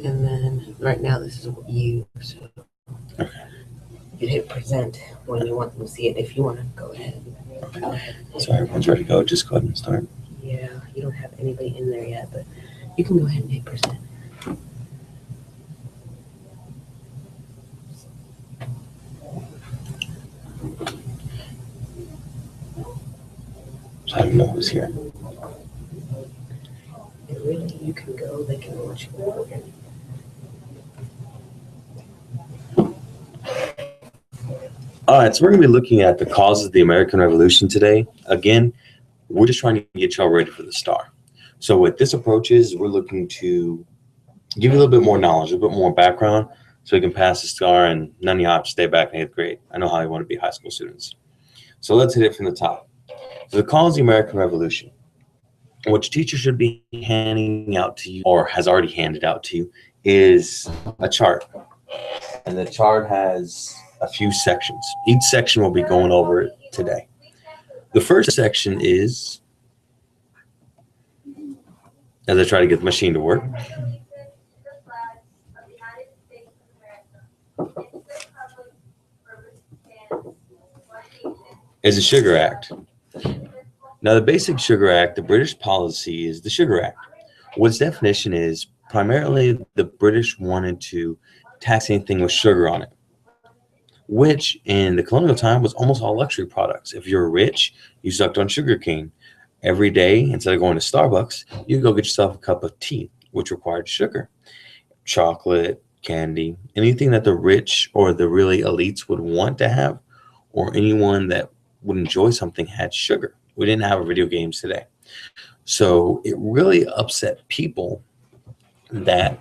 And then right now this is you, so Okay. you hit present when you want them to see it. If you want to go ahead, go ahead. So everyone's ready to go. Just go ahead and start. Yeah, you don't have anybody in there yet, but you can go ahead and hit present. So I don't know who's here. And really, you can go. They can watch you recording. All right, so we're going to be looking at the causes of the American Revolution today. Again, we're just trying to get y'all ready for the STAR. So what this approach is, we're looking to give you a little bit more knowledge, a little bit more background, so we can pass the STAR and none of y'all have to stay back in 8th grade. I know how you want to be high school students. So let's hit it from the top. So the cause of the American Revolution, which teacher should be handing out to you or has already handed out to you, is a chart. And the chart has a few sections. Each section will be going over it today. The first section is, as I try to get the machine to work, is the Sugar Act. Now, the basic Sugar Act, the British policy is the Sugar Act. What its definition is, primarily the British wanted to tax anything with sugar on it, which in the colonial time was almost all luxury products. If you're rich, you sucked on sugar cane. Every day, instead of going to Starbucks, you go get yourself a cup of tea, which required sugar. Chocolate, candy, anything that the rich or the really elites would want to have, or anyone that would enjoy something had sugar. We didn't have video games today. So it really upset people that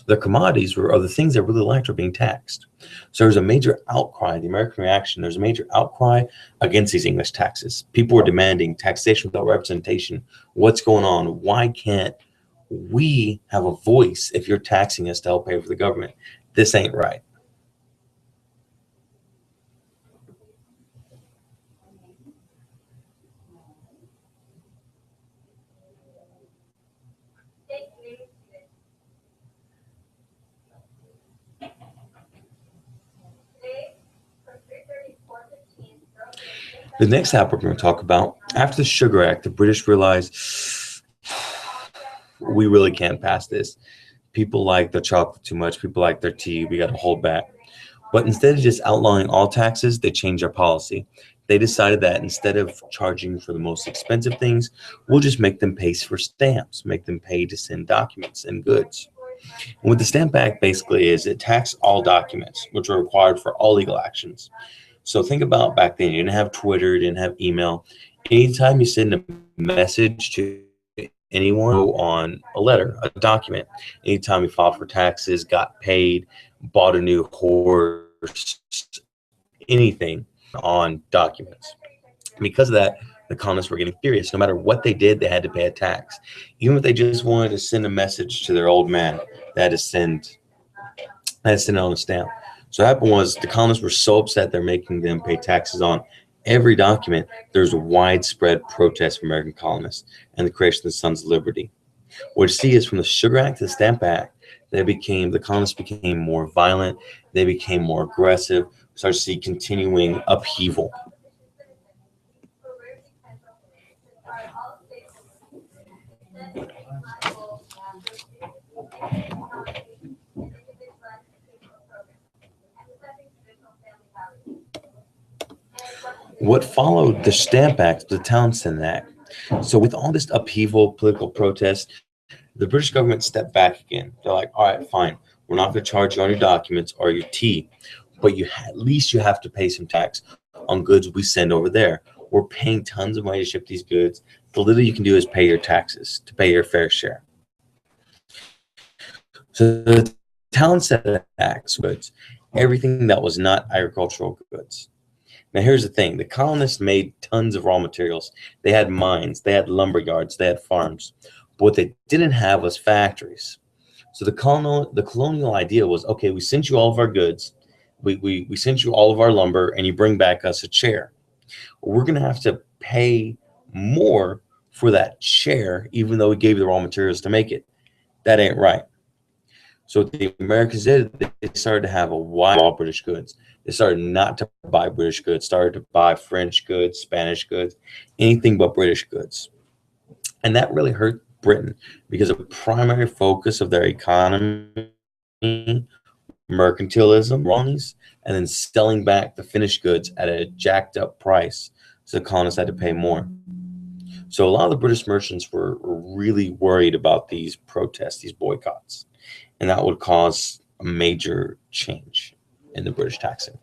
the commodities or the things they really liked were being taxed. So there's a major outcry, the American reaction, there's a major outcry against these English taxes. People were demanding taxation without representation. What's going on? Why can't we have a voice if you're taxing us to help pay for the government? This ain't right. The next topic we're going to talk about, after the Sugar Act, the British realized we really can't pass this. People like the chocolate too much. People like their tea. We got to hold back. But instead of just outlawing all taxes, they changed their policy. They decided that instead of charging for the most expensive things, we'll just make them pay for stamps, make them pay to send documents and goods. And what the Stamp Act basically is, it taxed all documents, which are required for all legal actions. So think about back then, you didn't have Twitter, you didn't have email. Anytime you send a message to anyone on a letter, a document, anytime you filed for taxes, got paid, bought a new horse, anything on documents. Because of that, the colonists were getting furious. No matter what they did, they had to pay a tax. Even if they just wanted to send a message to their old man, they had to send it on a stamp. So what happened was the colonists were so upset they're making them pay taxes on every document. There's a widespread protest from American colonists and the creation of the Sons of Liberty. What you see is from the Sugar Act to the Stamp Act, the colonists became more violent, they became more aggressive, started to see continuing upheaval. What followed the Stamp Act, the Townshend Act. So with all this upheaval, political protest, the British government stepped back again. They're like, all right, fine. We're not going to charge you on your documents or your tea, but at least you have to pay some tax on goods we send over there. We're paying tons of money to ship these goods. The little you can do is pay your taxes, to pay your fair share. So the Townshend Act goods, everything that was not agricultural goods. Now, here's the thing. The colonists made tons of raw materials. They had mines, they had lumber yards, they had farms. But what they didn't have was factories. So the colonial idea was, okay, we sent you all of our goods. We sent you all of our lumber, and you bring back us a chair. We're going to have to pay more for that chair, even though we gave you the raw materials to make it. That ain't right. So what the Americans did, they started to have a wide all British goods. They started not to buy British goods, started to buy French goods, Spanish goods, anything but British goods. And that really hurt Britain because a primary focus of their economy, mercantilism, colonies, and then selling back the finished goods at a jacked up price. So the colonists had to pay more. So a lot of the British merchants were really worried about these protests, these boycotts, and that would cause a major change in the British taxing.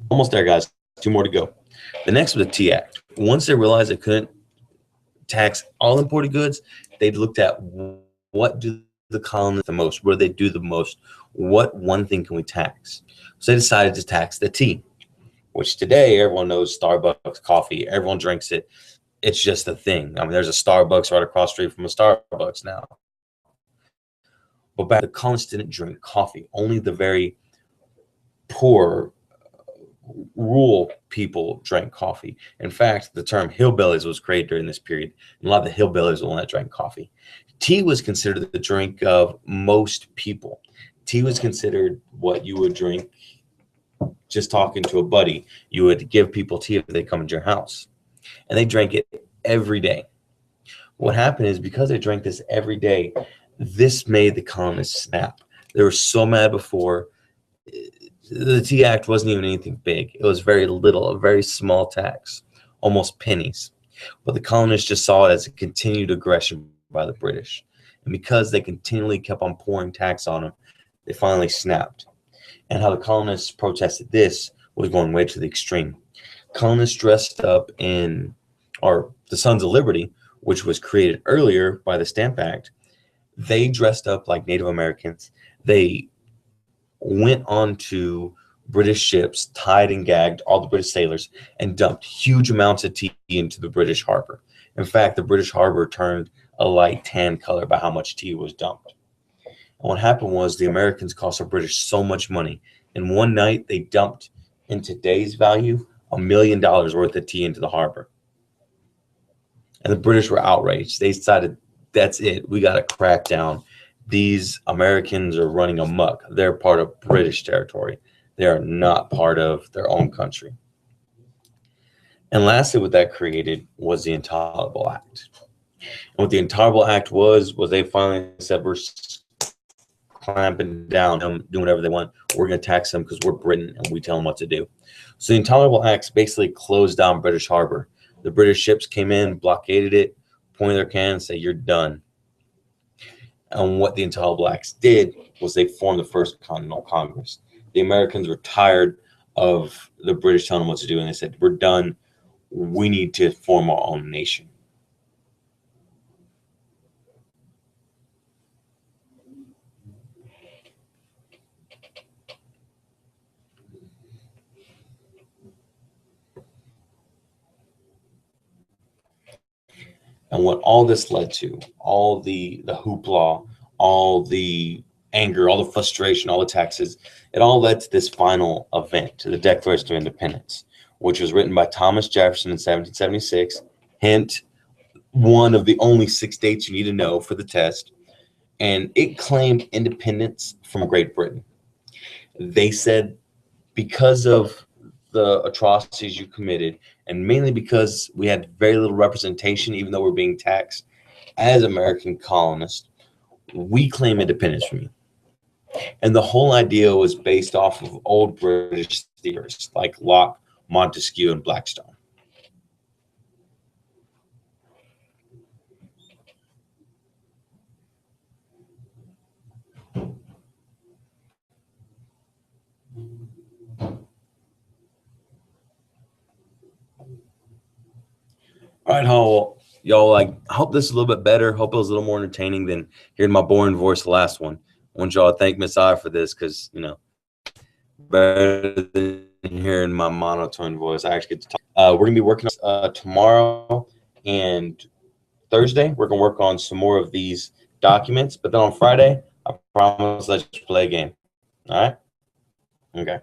Almost there, guys. Two more to go. The next was the Tea Act. Once they realized they couldn't tax all imported goods, they looked at what do the colonists the most, what do they do the most, what one thing can we tax? So they decided to tax the tea, which today everyone knows Starbucks coffee, everyone drinks it. It's just a thing. I mean, there's a Starbucks right across the street from a Starbucks now. But back the colonists didn't drink coffee. Only the very poor rural people drank coffee. In fact, the term hillbillies was created during this period. And a lot of the hillbillies were the one that drank coffee. Tea was considered the drink of most people. Tea was considered what you would drink just talking to a buddy. You would give people tea if they come into your house. And they drank it every day. What happened is because they drank this every day, this made the colonists snap. They were so mad before. The Tea Act wasn't even anything big. It was very little, a very small tax, almost pennies. But the colonists just saw it as a continued aggression by the British. And because they continually kept on pouring tax on them, they finally snapped. And how the colonists protested this was going way to the extreme. Colonists dressed up in, or the Sons of Liberty, which was created earlier by the Stamp Act, they dressed up like Native Americans. They went onto British ships, tied and gagged all the British sailors, and dumped huge amounts of tea into the British harbor. In fact, the British harbor turned a light tan color by how much tea was dumped. And what happened was the Americans cost the British so much money. In one night, they dumped, in today's value, $1 million worth of tea into the harbor. And the British were outraged. They decided, that's it. We got to crack down. These Americans are running amok. They're part of British territory. They are not part of their own country. And lastly, what that created was the Intolerable Act. And what the Intolerable Act was they finally said, we're clamping down, doing whatever they want. We're going to tax them because we're Britain and we tell them what to do. So the Intolerable Acts basically closed down British Harbor. The British ships came in, blockaded it, pointed their cannons, say, you're done. And what the Intolerable Acts did was they formed the First Continental Congress. The Americans were tired of the British telling them what to do, and they said, we're done. We need to form our own nation. And what all this led to, all the hoopla, all the anger, all the frustration, all the taxes, it all led to this final event, to the Declaration of Independence, which was written by Thomas Jefferson in 1776. Hint, one of the only 6 dates you need to know for the test. And it claimed independence from Great Britain. They said because of the atrocities you committed, and mainly because we had very little representation, even though we're being taxed as American colonists, we claim independence from you. And the whole idea was based off of old British theorists like Locke, Montesquieu, and Blackstone. All right, how y'all like? I hope this is a little bit better. Hope it was a little more entertaining than hearing my boring voice the last one. I want y'all to thank Miss I for this because better than hearing my monotone voice. I actually get to talk. We're gonna be working tomorrow and Thursday. We're gonna work on some more of these documents, but then on Friday, I promise let's play a game. All right. Okay.